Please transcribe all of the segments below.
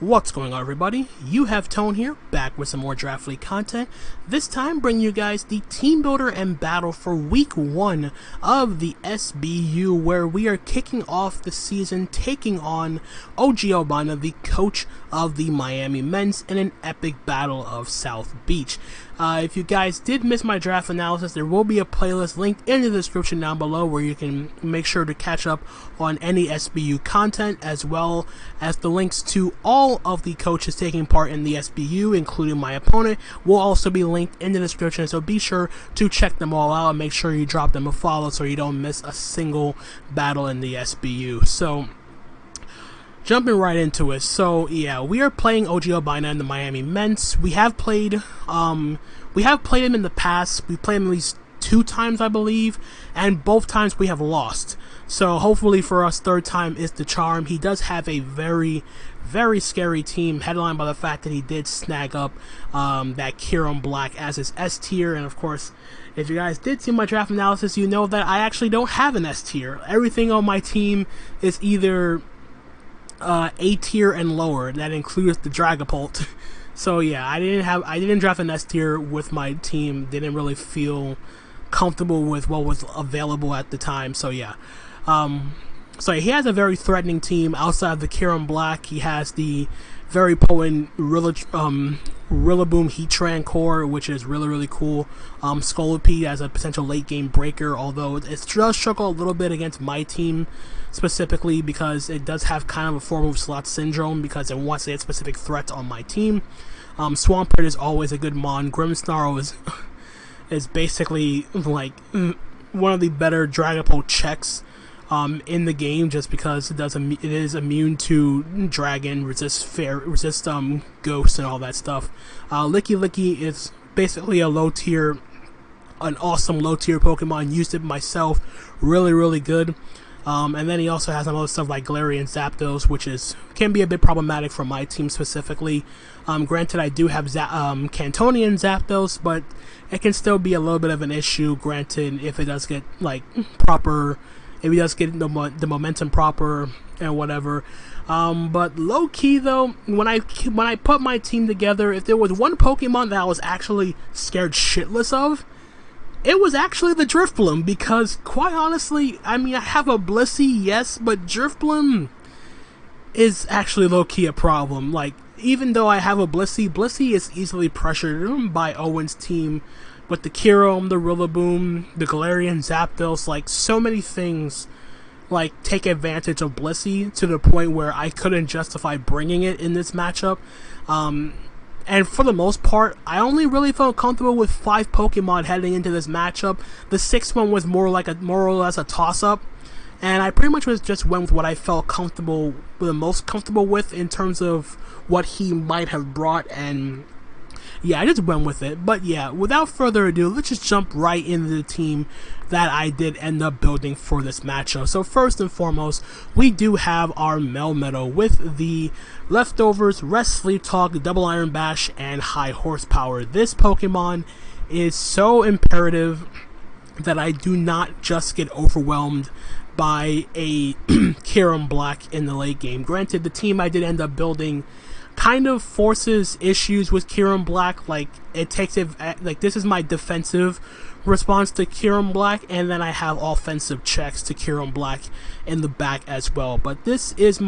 What's going on, everybody? You have Tone here, back with some more Draft League content. This time bringing you guys the Team Builder and battle for Week 1 of the SBU, where we are kicking off the season taking on Ogalbina, the coach of the Miami Mence, in an epic battle of South Beach. If you guys did miss my draft analysis, there will be a playlist linked in the description down below where you can make sure to catch up on any SBU content, as well as the links to all of the coaches taking part in the SBU, including my opponent, will also be linked in the description, so be sure to check them all out and make sure you drop them a follow so you don't miss a single battle in the SBU. So, jumping right into it. So yeah, we are playing Ogalbina in the Miami Mence. We have played him in the past. We played him at least 2 times, I believe, and both times we have lost. So hopefully for us, third time is the charm. He does have a very, very scary team, headlined by the fact that he did snag up that Kieran Black as his S tier. And of course, if you guys did see my draft analysis, you know that I actually don't have an S tier. Everything on my team is either A tier and lower. That includes the Dragapult. So yeah, I didn't draft an S tier with my team. Didn't really feel comfortable with what was available at the time. So yeah, so he has a very threatening team outside of the Kieran Black. He has the very potent Rillaboom Heatran core, which is really cool. Scolipede as a potential late game breaker, although it does struggle a little bit against my team specifically because it does have kind of a 4-move slot syndrome because it wants to hit specific threats on my team. Swampert is always a good mon. Grimmsnarl is basically like one of the better Dragapult checks in the game, just because it is immune to Dragon, resist Ghost and all that stuff. Licky is basically a low tier, an awesome low tier Pokemon. Used it myself, really good. And then he also has some other stuff like Galarian Zapdos, which can be a bit problematic for my team specifically. Granted, I do have Cantonian Zapdos, but it can still be a little bit of an issue. Granted, if it does get if he does get the momentum proper and whatever. But low key though, when I put my team together, if there was one Pokemon that I was actually scared shitless of, it was actually the Drifblim, because quite honestly, I mean, I have a Blissey, yes, but Drifblim is actually low-key a problem. Like, even though I have a Blissey is easily pressured by Owen's team with the Kyurem, the Rillaboom, the Galarian Zapdos. Like, so many things like take advantage of Blissey to the point where I couldn't justify bringing it in this matchup. And for the most part, I only really felt comfortable with 5 Pokemon heading into this matchup. The 6th one was more or less a toss-up, and I pretty much just went with what I felt the most comfortable with in terms of what he might have brought, and yeah, I just went with it. But yeah, without further ado, let's just jump right into the team that I did end up building for this matchup. So first and foremost, we do have our MELMETAL with the leftovers, Rest, Sleep Talk, Double Iron Bash, and High Horsepower. This Pokemon is so imperative that I do not just get overwhelmed by a Kieran Black in the late game. Granted, the team I did end up building kind of forces issues with Kieran Black. Like, this is my defensive response to Kieran Black, and then I have offensive checks to Kieran Black in the back as well. But this is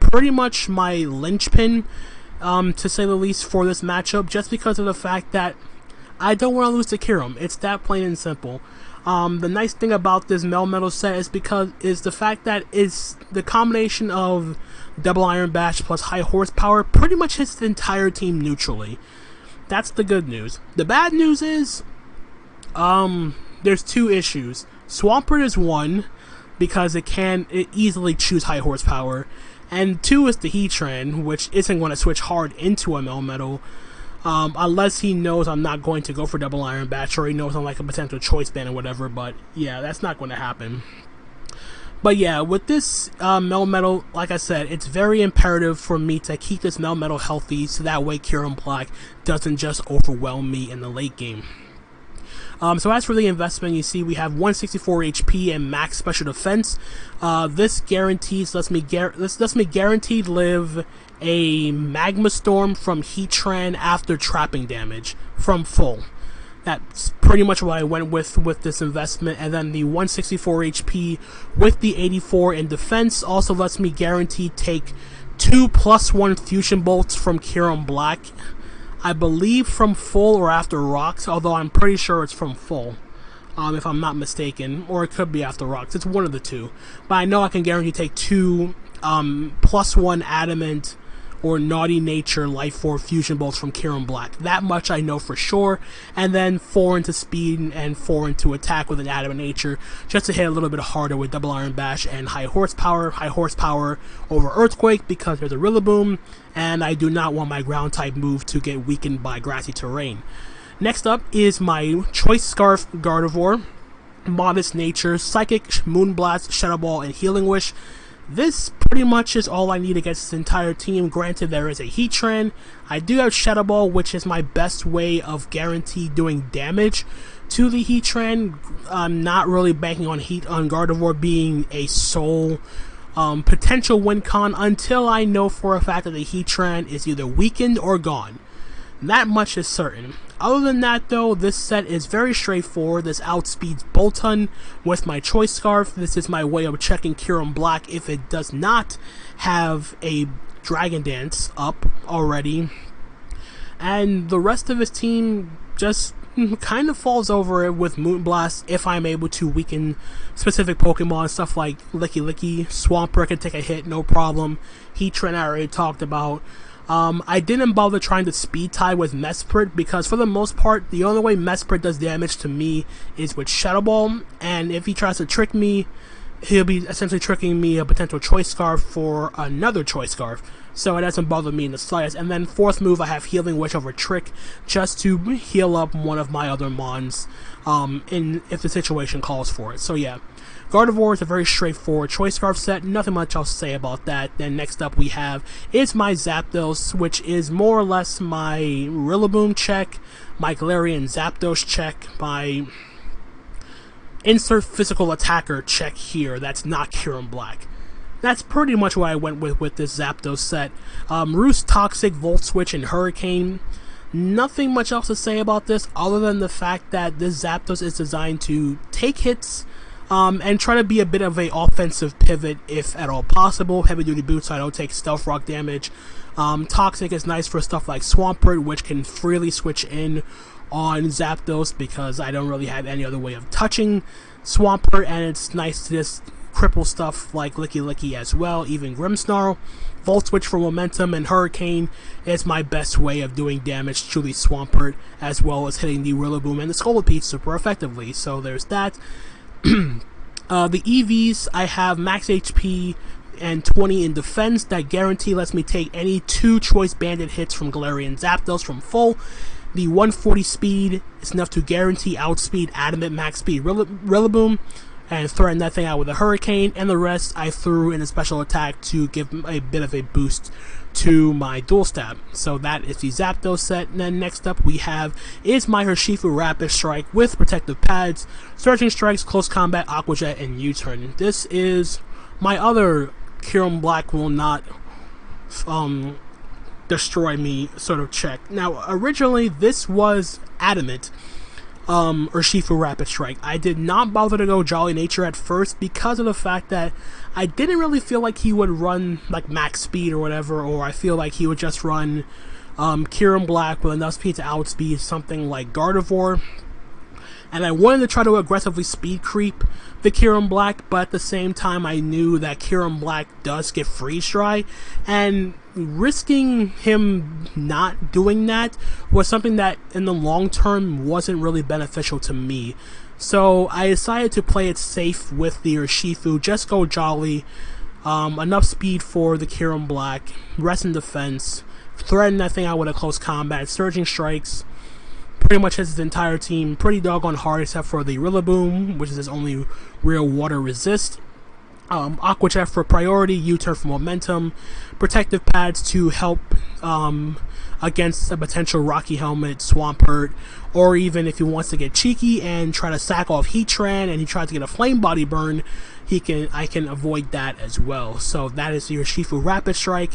pretty much my linchpin, to say the least, for this matchup, just because of the fact that I don't want to lose to Kieran. It's that plain and simple. The nice thing about this MELMETAL set is the fact that it's the combination of Double Iron Bash plus High Horsepower pretty much hits the entire team neutrally. That's the good news. The bad news is, there's 2 issues. Swampert is 1, because it easily choose High Horsepower, and 2 is the Heatran, which isn't going to switch hard into a MELMETAL, unless he knows I'm not going to go for Double Iron Bash, or he knows I'm like a potential choice band or whatever. But yeah, that's not going to happen. But yeah, with this MELMETAL, like I said, it's very imperative for me to keep this MELMETAL healthy, so that way Kieran Black doesn't just overwhelm me in the late game. So as for the investment, you see we have 164 HP and max special defense. This lets me guaranteed live a Magma Storm from Heatran after trapping damage from full. That's pretty much what I went with this investment. And then the 164 HP with the 84 in defense also lets me guaranteed take 2 +1 fusion bolts from Kyurem Black. I believe from full or after rocks, although I'm pretty sure it's from full, if I'm not mistaken, or it could be after rocks. It's one of the two, but I know I can guarantee take 2 +1 adamant or naughty nature life force fusion bolts from Kyurem Black. That much I know for sure. And then 4 into speed and 4 into attack with an adamant nature, just to hit a little bit harder with double iron bash and high horsepower over earthquake, because there's a Rillaboom and I do not want my ground type move to get weakened by grassy terrain. Next up is my Choice Scarf Gardevoir, Modest Nature, Psychic, Moonblast, Shadow Ball, and Healing Wish. This pretty much is all I need against this entire team. Granted, there is a Heatran. I do have Shadow Ball, which is my best way of guaranteed doing damage to the Heatran. I'm not really banking on Gardevoir being a sole potential win con until I know for a fact that the Heatran is either weakened or gone. That much is certain. Other than that, though, this set is very straightforward. This outspeeds Boltund with my Choice Scarf. This is my way of checking Kyurem Black if it does not have a Dragon Dance up already. And the rest of his team just kind of falls over it with Moonblast if I'm able to weaken specific Pokemon. Stuff like Licky, Swampert can take a hit, no problem. Heatran I already talked about. I didn't bother trying to speed tie with Mesprit because for the most part, the only way Mesprit does damage to me is with Shadow Ball, and if he tries to trick me, he'll be essentially tricking me a potential Choice Scarf for another Choice Scarf, so it doesn't bother me in the slightest. And then fourth move, I have Healing Wish over Trick, just to heal up one of my other Mons, if the situation calls for it. So yeah. Gardevoir is a very straightforward Choice Scarf set, nothing much else to say about that. Then next up we have is my Zapdos, which is more or less my Rillaboom check, my Galarian Zapdos check, my insert physical attacker check here, that's not Kyurem Black. That's pretty much what I went with this Zapdos set. Roost, Toxic, Volt Switch, and Hurricane. Nothing much else to say about this other than the fact that this Zapdos is designed to take hits, and try to be a bit of a offensive pivot if at all possible. Heavy duty boots so I don't take stealth rock damage. Toxic is nice for stuff like Swampert, which can freely switch in on Zapdos because I don't really have any other way of touching Swampert, and it's nice to just cripple stuff like Licky as well, even Grimmsnarl. Volt Switch for momentum, and Hurricane is my best way of doing damage to the Swampert, as well as hitting the Rillaboom and the Scolipede super effectively. So there's that. The EVs, I have max HP and 20 in defense. That guarantee lets me take any 2 Choice Banded hits from Galarian Zapdos from full. The 140 speed is enough to guarantee outspeed Adamant max speed Rillaboom and threaten that thing out with a Hurricane, and the rest I threw in a special attack to give a bit of a boost to my dual stab. So that is the Zapdos set. And then next up we have is my Urshifu Rapid Strike with protective pads, Surging Strikes, Close Combat, Aqua Jet, and U-Turn. This is my other Kyurem Black will not destroy me sort of check. Now originally this was Adamant Urshifu Rapid Strike. I did not bother to go Jolly Nature at first because of the fact that I didn't really feel like he would run like max speed or whatever, or I feel like he would just run Kyurem Black with enough speed to outspeed something like Gardevoir. And I wanted to try to aggressively speed creep the Kyurem Black, but at the same time I knew that Kyurem Black does get freeze dry, and risking him not doing that was something that in the long term wasn't really beneficial to me. So I decided to play it safe with the Urshifu, just go Jolly, enough speed for the Kyurem Black, rest in defense, threaten that thing out with a close combat, Surging Strikes, pretty much hits his entire team pretty doggone hard except for the Rillaboom, which is his only real water resist. Aqua Jet for priority, U-turn for momentum, protective pads to help against a potential Rocky Helmet, Swampert, or even if he wants to get cheeky and try to sack off Heatran and he tries to get a Flame Body burn, I can avoid that as well. So that is your Shifu Rapid Strike.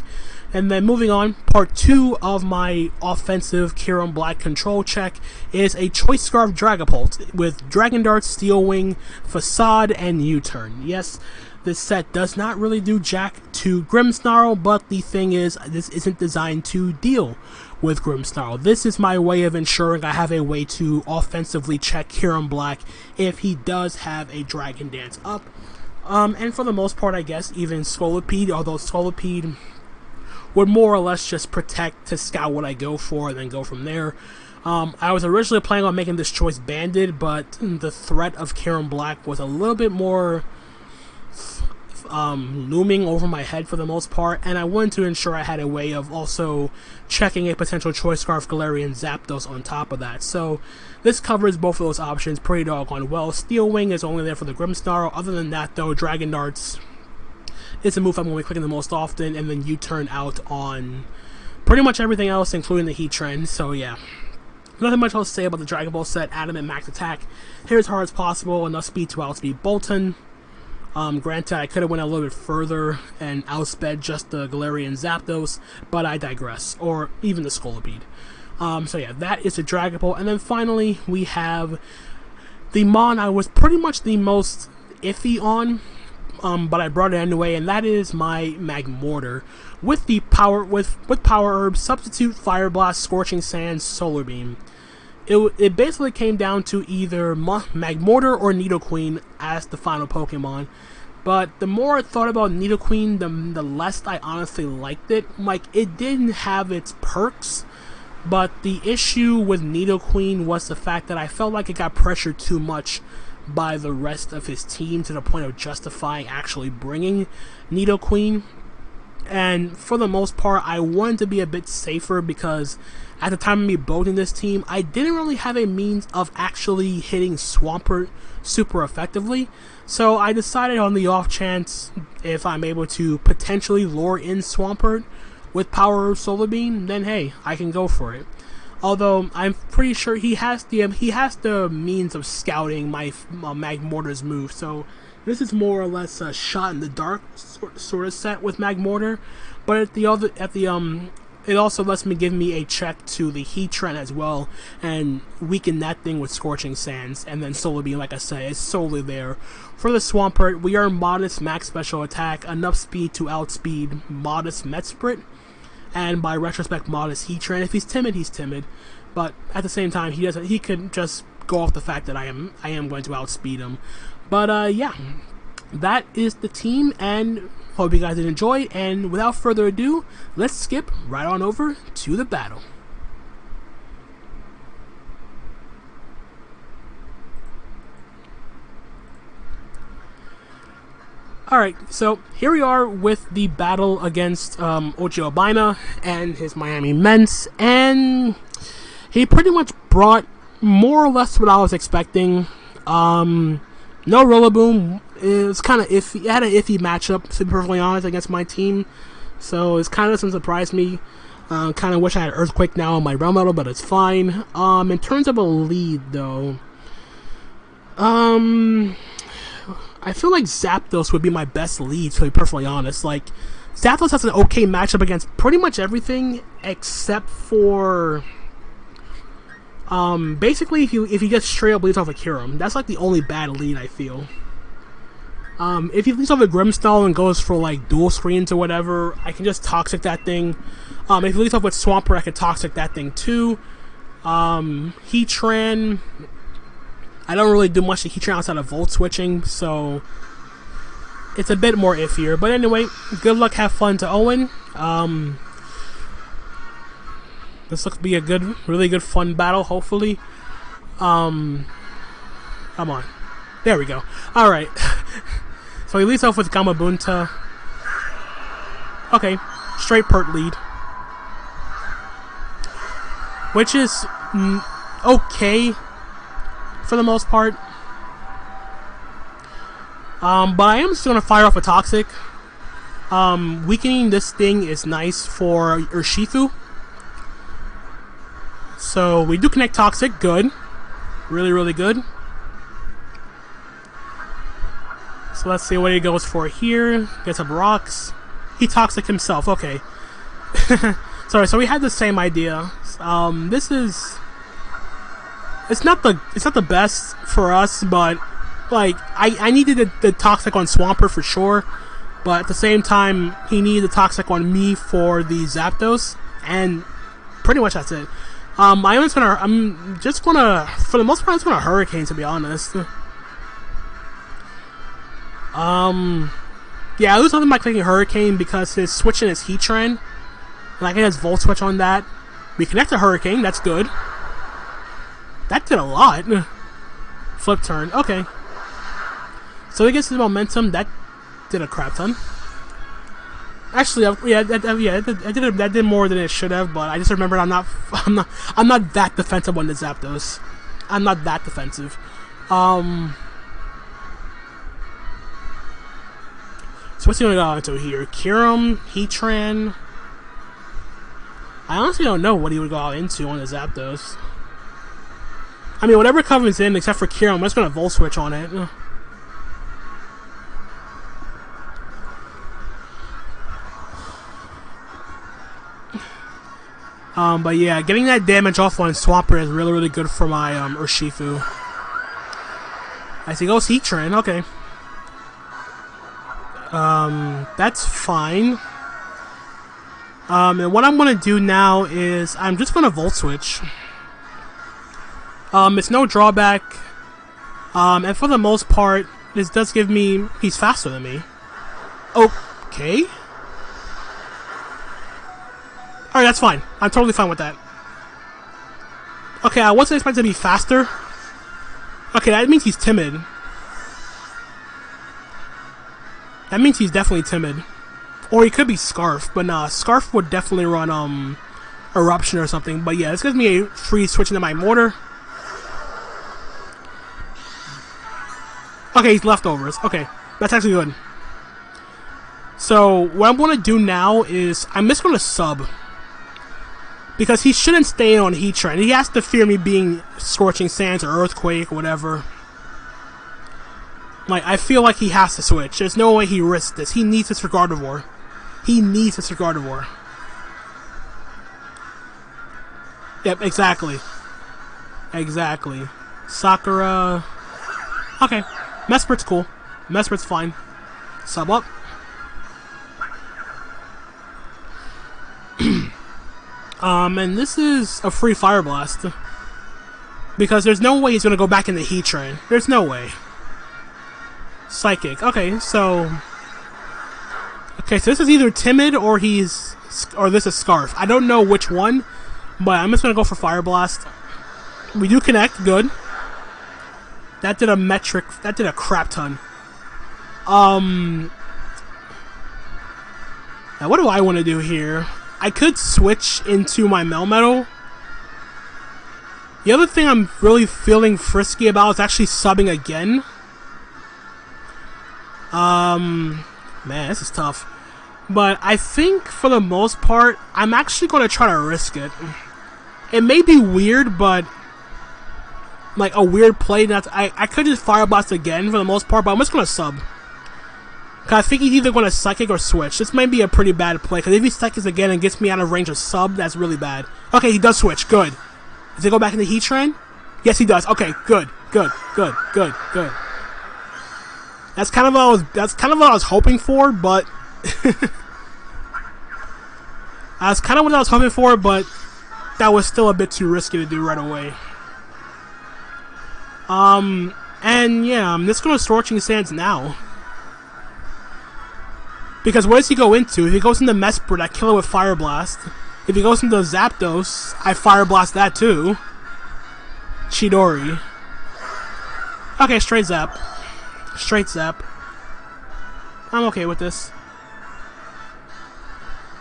And then moving on, part 2 of my offensive Kyurem Black control check is a Choice Scarf Dragapult with Dragon Dart, Steel Wing, Facade, and U-turn. Yes, this set does not really do jack to Grimmsnarl, but the thing is, this isn't designed to deal with Grimmsnarl. This is my way of ensuring I have a way to offensively check Kyurem Black if he does have a Dragon Dance up. And for the most part, I guess, even Scolipede, although Scolipede would more or less just protect to scout what I go for and then go from there. I was originally planning on making this choice banded, but the threat of Kyurem Black was a little bit more looming over my head for the most part, and I wanted to ensure I had a way of also checking a potential Choice Scarf Galarian Zapdos on top of that. So this covers both of those options pretty doggone well. Steel Wing is only there for the Grimmsnarl. Other than that, though, Dragon Darts is a move I'm going to be clicking the most often, and then U-turn out on pretty much everything else, including the Heatran. So yeah, nothing much else to say about the Dragon Ball set. Adamant Max Attack, hit as hard as possible, enough speed to outspeed Bolton. Granted, I could have went a little bit further and outsped just the Galarian Zapdos, but I digress, or even the Scolipede. So yeah, that is the Dragon Ball. And then finally, we have the Mon I was pretty much the most iffy on, but I brought it anyway, and that is my Magmortar with the power with Power Herb, Substitute, Fire Blast, Scorching Sands, Solar Beam. It basically came down to either Magmortar or Nidoqueen as the final Pokemon, but the more I thought about Nidoqueen, the less I honestly liked it. Like, it didn't have its perks, but the issue with Nidoqueen was the fact that I felt like it got pressured too much by the rest of his team to the point of justifying actually bringing Nidoqueen. And for the most part, I wanted to be a bit safer because at the time of me building this team, I didn't really have a means of actually hitting Swampert super effectively. So I decided on the off chance, if I'm able to potentially lure in Swampert with Power Solar Beam, then hey, I can go for it. Although I'm pretty sure he has the means of scouting my Magmortar's move, so this is more or less a shot in the dark sort of set with Magmortar. But it also lets me give me a check to the Heatran as well and weaken that thing with Scorching Sands. And then Solar Beam, like I said, is solely there for the Swampert. We are modest max special attack, enough speed to outspeed modest Mesprit, and by retrospect modest Heatran. If he's timid, he's timid, but at the same time he could just go off the fact that I am going to outspeed him. But yeah, that is the team, and hope you guys did enjoy, and without further ado, let's skip right on over to the battle. Alright, so here we are with the battle against Ogalbina and his Miami Mence, and he pretty much brought more or less what I was expecting. No Rillaboom. It was kind of iffy. It had an iffy matchup, to be perfectly honest, against my team, so it's kind of doesn't surprise me. Kind of wish I had Earthquake now on my Melmetal, but it's fine. In terms of a lead, though, I feel like Zapdos would be my best lead, to be perfectly honest. Like, Zapdos has an okay matchup against pretty much everything except for basically if he gets straight up leads off a Kyurem. That's like the only bad lead I feel. If he leads off a Grimmsnarl and goes for like dual screens or whatever, I can just Toxic that thing. If he leads off with Swampert, I can Toxic that thing too. Heatran, I don't really do much to Heatran outside of Volt switching, so it's a bit more iffier. But anyway, good luck, have fun to Owen. This looks to be a really good, fun battle, hopefully. Come on. There we go. Alright. So he leads off with Gamabunta. Okay, straight Pert lead. Which is okay for the most part. But I am still gonna fire off a toxic. Weakening this thing is nice for Urshifu. So we do connect toxic, good. Really, really good. So let's see what he goes for here. Gets up rocks. He toxic himself, okay. Sorry, so we had the same idea. This is... It's not the best for us, but like I needed the toxic on Swampert for sure, but at the same time he needed the toxic on me for the Zapdos, and pretty much that's it. I'm just gonna for the most part I'm just gonna Hurricane, to be honest. Yeah, I lose nothing by clicking Hurricane because his switching is Heatran, and I can just Volt Switch on that. We connect a Hurricane, that's good. That did a lot. Flip turn, okay. So he gets his momentum. That did a crap ton. Actually, that did more than it should have. But I just remembered I'm not that defensive on the Zapdos. I'm not that defensive. So what's he gonna go into here? Kyurem, Heatran. I honestly don't know what he would go into on the Zapdos. I mean, whatever comes in, except for Kyurem, I'm just gonna Volt Switch on it. But yeah, getting that damage off on Swampert is really, really good for my Urshifu. As he goes Heatran, okay. That's fine. And what I'm gonna do now is I'm just gonna Volt Switch. It's no drawback. And for the most part, this does give me... He's faster than me. Okay. Alright, that's fine. I'm totally fine with that. Okay, I wasn't expecting to be faster. Okay, that means he's timid. That means he's definitely timid. Or he could be Scarf, but nah, Scarf would definitely run, Eruption or something. But yeah, this gives me a free switch into my Mortar. Okay, he's leftovers. Okay, that's actually good. So, what I'm going to do now is, I'm just going to sub. Because he shouldn't stay on Heatran. He has to fear me being Scorching Sands or Earthquake or whatever. Like, I feel like he has to switch. There's no way he risks this. He needs this for Gardevoir. He needs this for Gardevoir. Yep, exactly. Exactly. Sakura. Okay. Mespert's cool. Mespert's fine. Sub up. And this is a free Fire Blast. Because there's no way he's gonna go back in the Heatran. There's no way. Psychic. Okay, so... Okay, so this is either Timid or this is Scarf. I don't know which one, but I'm just gonna go for Fire Blast. We do connect, good. That did a crap ton. Now what do I want to do here? I could switch into my Melmetal. The other thing I'm really feeling frisky about is actually subbing again. Man, this is tough. But I think for the most part, I'm actually going to try to risk it. It may be weird, but like a weird play. I could just Fire Blast again for the most part, but I'm just going to sub. Cause I think he's either going to Psychic or Switch. This might be a pretty bad play, because if he Psychics again and gets me out of range of sub, that's really bad. Okay, he does Switch. Good. Does he go back into Heatran? Yes, he does. Okay, good. Good. Good. Good. Good. That's kind of what I was hoping for, but that's kind of what I was hoping for, but that was still a bit too risky to do right away. And yeah, I'm just going to Scorching Sands now. Because what does he go into? If he goes into Mesprit, I kill it with Fire Blast. If he goes into Zapdos, I Fire Blast that too. Chidori. Okay, straight Zap. Straight Zap. I'm okay with this.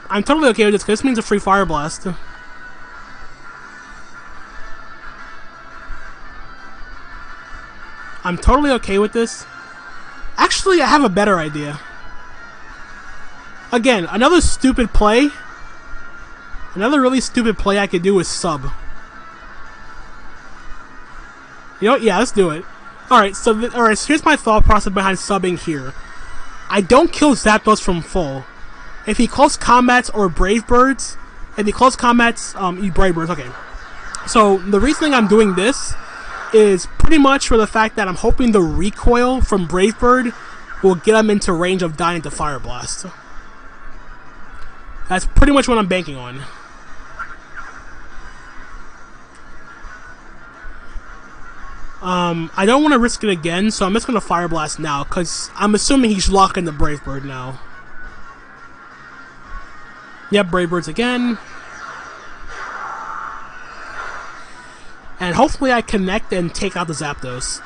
I'm totally okay with this, because this means a free Fire Blast. I'm totally okay with this. Actually, I have a better idea. Again, another stupid play. Another really stupid play I could do is sub. You know what? Yeah, let's do it. Alright, so here's my thought process behind subbing here. I don't kill Zapdos from full. If he close combats or Brave Birds, if he close combats, Brave Birds, okay. So, the reasoning I'm doing this is pretty much for the fact that I'm hoping the recoil from Brave Bird will get him into range of dying to Fire Blast. That's pretty much what I'm banking on. I don't want to risk it again, so I'm just going to Fire Blast now, because I'm assuming he's locking the Brave Bird now. Yep, Brave Birds again. And hopefully I connect and take out the Zapdos.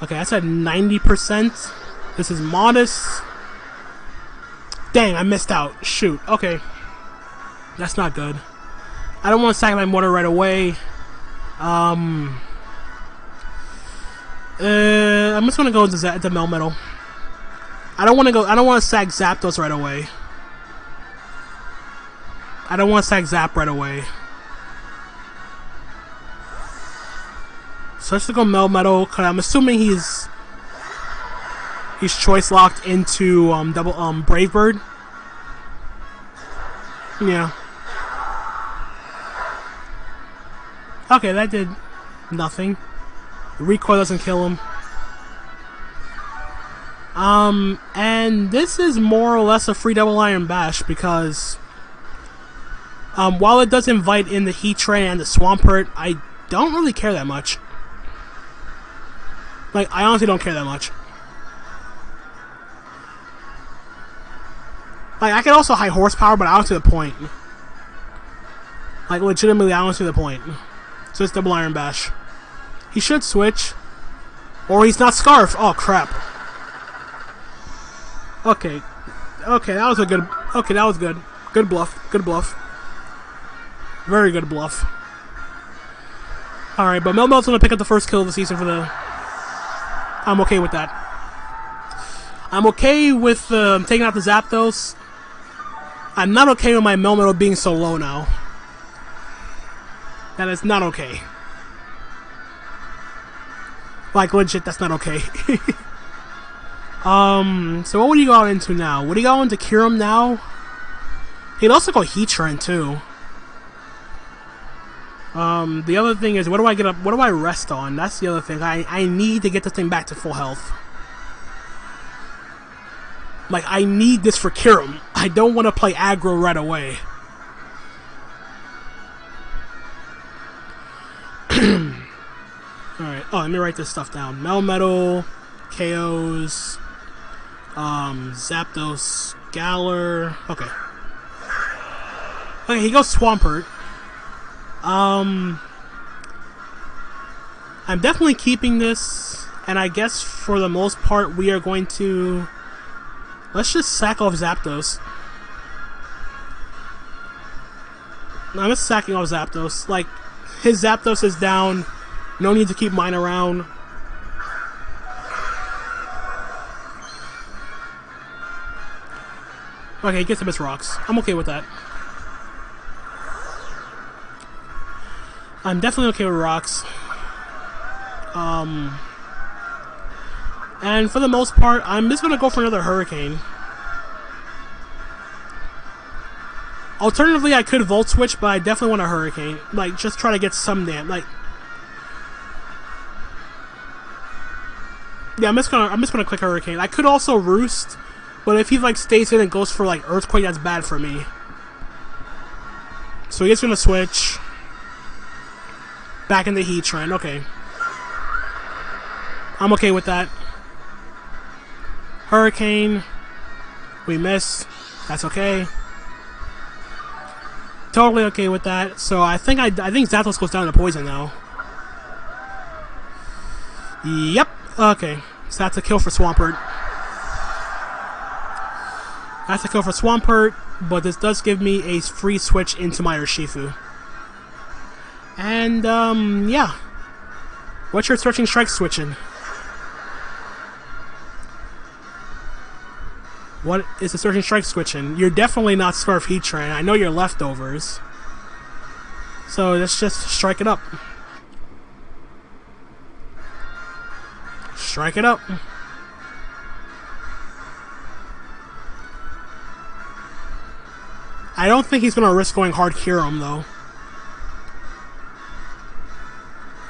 Okay, that's at 90%. This is modest. Dang, I missed out. Shoot. Okay. That's not good. I don't want to sack my mortar right away. I'm just gonna go into Melmetal. I don't want to sack Zapdos right away. I don't want to sack Zap right away. So let's go Melmetal, because I'm assuming he's choice locked into Brave Bird. Yeah. Okay, that did nothing. The recoil doesn't kill him. And this is more or less a free double Iron Bash because while it does invite in the Heatran and the Swampert, I don't really care that much. Like, I honestly don't care that much. Like, I can also high horsepower, but I don't see the point. Like, legitimately, I don't see the point. So it's double Iron Bash. He should switch. Or he's not Scarf. Oh, crap. Okay. Okay, that was a good... Okay, that was good. Good bluff. Good bluff. Very good bluff. Alright, but Melmetal's gonna pick up the first kill of the season for the... I'm okay with that. I'm okay with taking out the Zapdos. I'm not okay with my Melmetal being so low now. That is not okay. Like, legit, that's not okay. So what would he go into now? Would he go into Kyurem now? He'd also go Heatran, too. The other thing is, what do I get up? What do I rest on? That's the other thing. I need to get this thing back to full health. Like, I need this for Kyurem. I don't want to play aggro right away. Alright, oh, let me write this stuff down. Melmetal, KOs, Zapdos, Galar. Okay. Okay, he goes Swampert. I'm definitely keeping this, and I guess for the most part we are going to... Let's just sack off Zapdos. I'm just sacking off Zapdos. Like, his Zapdos is down. No need to keep mine around. Okay, he gets him his rocks. I'm okay with that. I'm definitely okay with rocks. And for the most part, I'm just gonna go for another Hurricane. Alternatively, I could Volt Switch, but I definitely want a Hurricane. Like, just try to get some damn, like... Yeah, I'm just gonna click Hurricane. I could also Roost, but if he, like, stays in and goes for, like, Earthquake, that's bad for me. So he's gonna switch. Back in the Heatran, okay. I'm okay with that. Hurricane. We miss. That's okay. Totally okay with that. So I think Zapdos goes down to poison now. Yep. Okay. So that's a kill for Swampert. That's a kill for Swampert, but this does give me a free switch into my Urshifu. And yeah. What's your searching strike switching? What is the searching strike switching? You're definitely not Smurf Heat Train. I know you're leftovers. So let's just strike it up. Strike it up. I don't think he's going to risk going hard Kyurem, though.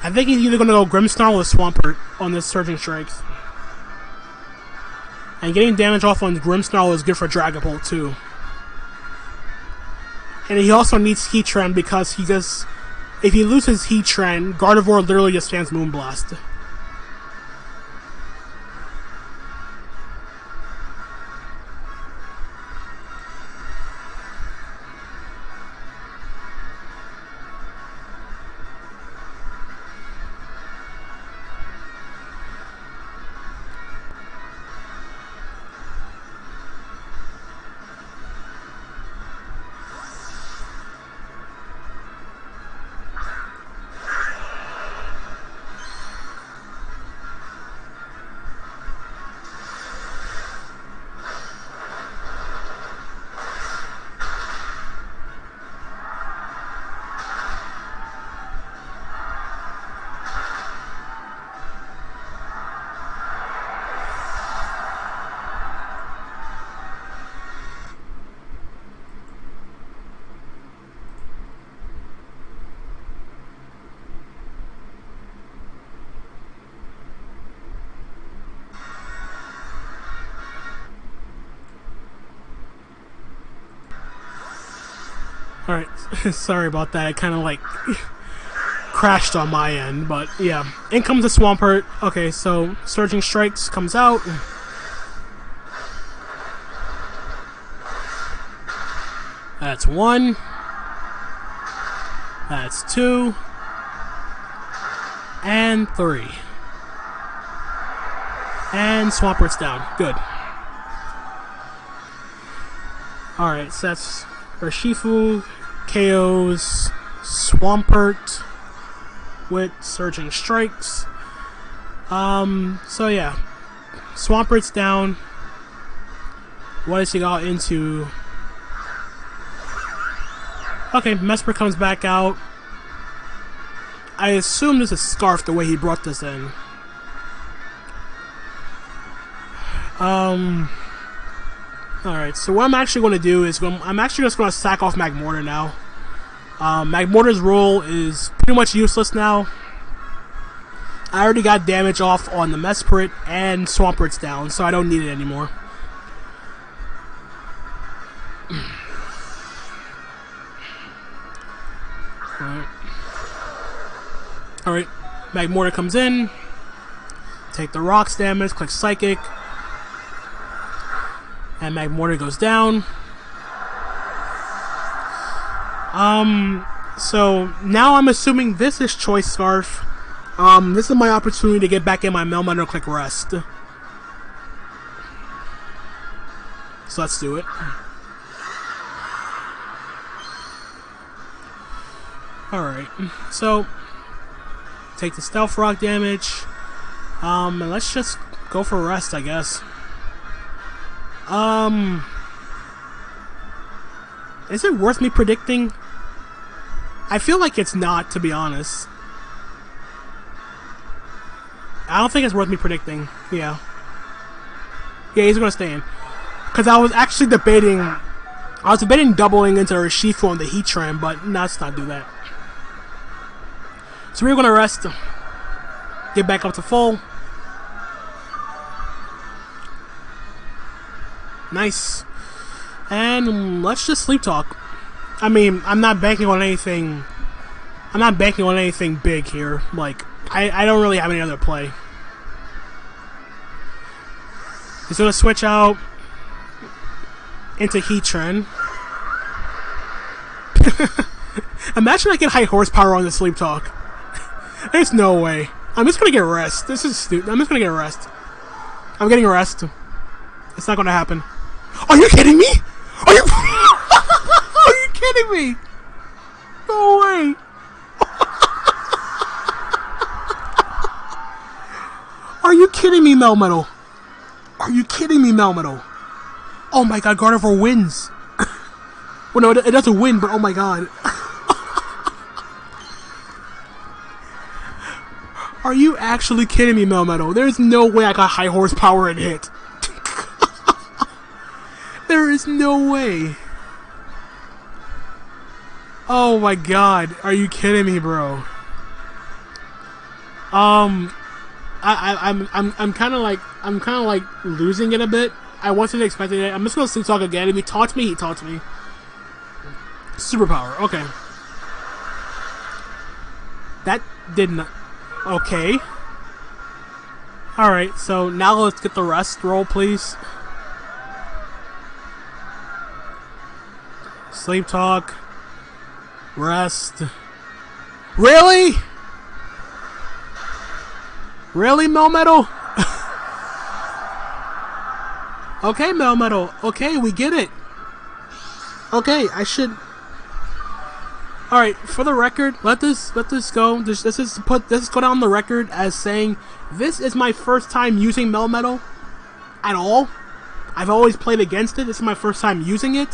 I think he's either going to go Grimmsnarl or Swampert on this Surging Strikes. And getting damage off on Grimmsnarl is good for Dragapult, too. And he also needs Heatran because he just... If he loses Heatran, Gardevoir literally just spams Moonblast. Alright, sorry about that. It kind of like crashed on my end, but yeah. In comes the Swampert. Okay, so Surging Strikes comes out. That's 1. That's 2. And 3. And Swampert's down. Good. Alright, so that's Urshifu KOs Swampert with Surging Strikes. So yeah. Swampert's down. What does he got into? Okay, Mesper comes back out. I assume this is Scarf the way he brought this in. Alright, so what I'm actually going to do is I'm actually just going to sack off Magmortar now. Magmortar's role is pretty much useless now. I already got damage off on the Mesprit and Swampert's down, so I don't need it anymore. Alright, Magmortar comes in. Take the Rocks damage, click Psychic. And Magmortar goes down. So now I'm assuming this is Choice Scarf. This is my opportunity to get back in my Melmetal, click Rest. So let's do it. Alright, so take the Stealth Rock damage. And let's just go for Rest, I guess. Is it worth me predicting? I feel like it's not, to be honest. I don't think it's worth me predicting. Yeah. Yeah, he's gonna stay in. Because I was actually debating... doubling into Urshifu on the Heatran, but let's not do that. So we're gonna rest. Get back up to full. Nice. And let's just Sleep Talk. I mean, I'm not banking on anything. I'm not banking on anything big here. Like, I don't really have any other play. He's gonna switch out into Heatran. Imagine I get high horsepower on the Sleep Talk. There's no way. I'm just gonna get Rest. This is stupid. I'm just gonna get Rest. I'm getting Rest. It's not gonna happen. Are you kidding me? Are you? Are you kidding me? No way. Are you kidding me, MELMETAL? Are you kidding me, MELMETAL? Oh my god, Gardevoir wins. Well, no, it doesn't win, but oh my god. Are you actually kidding me, MELMETAL? There's no way I got high horsepower and hit. There is no way. Oh my god, are you kidding me, bro? I'm kind of like losing it a bit. I wasn't expecting it. I'm just gonna sleep talk again. If he taunts me, he taunts me. Superpower, okay. That did not. Okay. Alright, so now let's get the rest roll, please. Sleep talk. Rest. Really? Really, MELMETAL? Okay, MELMETAL. Okay, we get it. Okay, I should. All right, for the record, let this go. This is go down the record as saying this is my first time using MELMETAL at all. I've always played against it. This is my first time using it.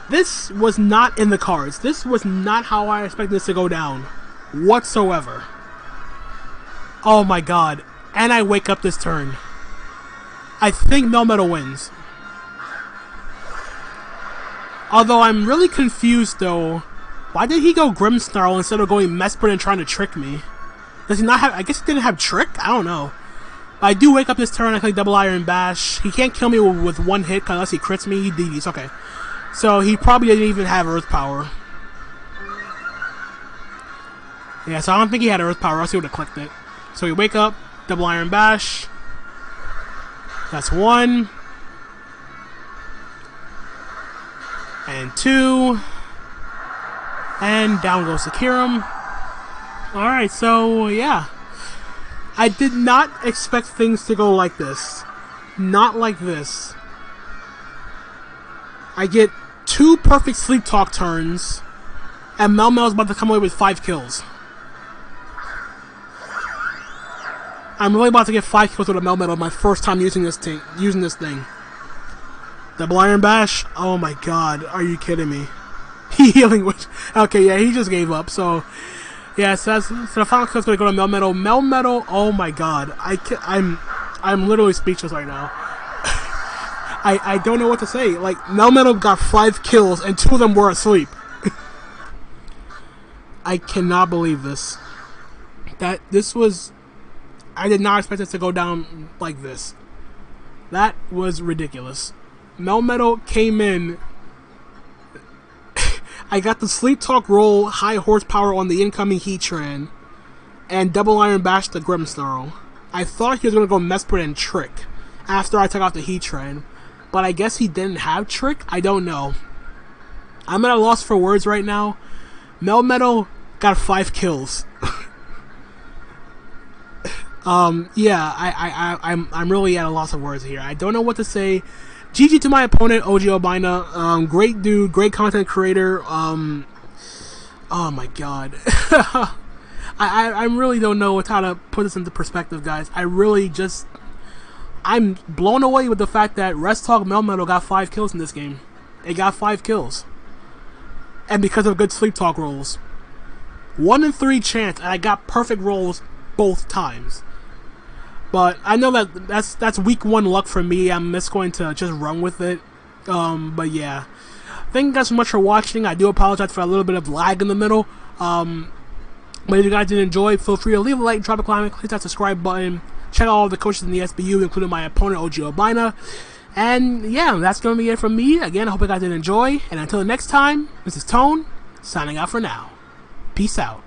This was not in the cards. This was not how I expected this to go down whatsoever. Oh my god. And I wake up this turn. I think MELMETAL wins. Although I'm really confused though. Why did he go Grimmsnarl instead of going Mesprit and trying to trick me? Does he not have... I guess he didn't have Trick? I don't know. I do wake up this turn. I click Double Iron Bash. He can't kill me with one hit unless he crits me. He DDs. Okay. So he probably didn't even have Earth Power. Yeah, so I don't think he had Earth Power, else he would have clicked it. So we wake up, Double Iron Bash. That's 1. And 2. And down goes Sekirum. Alright, so yeah. I did not expect things to go like this. Not like this. I get 2 perfect Sleep Talk turns, and MELMETAL's about to come away with 5 kills. I'm really about to get 5 kills with a MELMETAL my first time using this thing. Double Iron Bash? Oh my god, are you kidding me? Healing Witch. Okay, yeah, he just gave up, so... Yeah, so the final kill's gonna go to MELMETAL. MELMETAL, oh my god. I'm literally speechless right now. I don't know what to say. Like, MELMETAL got 5 kills, and 2 of them were asleep. I cannot believe this. This was... I did not expect this to go down like this. That was ridiculous. MELMETAL came in... I got the Sleep Talk roll, high horsepower on the incoming Heatran, and Double Iron Bash the Grimmsnarl. I thought he was going to go Mesprit and Trick after I took off the Heatran, but I guess he didn't have Trick? I don't know. I'm at a loss for words right now. MELMETAL got 5 kills. Yeah, I'm really at a loss of words here. I don't know what to say. GG to my opponent, Ogalbina. Great dude, great content creator. Oh my god. I really don't know how to put this into perspective, guys. I'm blown away with the fact that Rest Talk MELMETAL got 5 kills in this game. It got 5 kills. And because of good Sleep Talk rolls. 1 in 3 chance, and I got perfect rolls both times. But I know that's week 1 luck for me. I'm just going to just run with it. But yeah. Thank you guys so much for watching. I do apologize for a little bit of lag in the middle. But if you guys did enjoy, feel free to leave a like, drop a comment, click that subscribe button. Check out all the coaches in the SBU, including my opponent, Ogalbina. And yeah, that's going to be it from me. Again, I hope you guys did enjoy. And until next time, this is Tone, signing out for now. Peace out.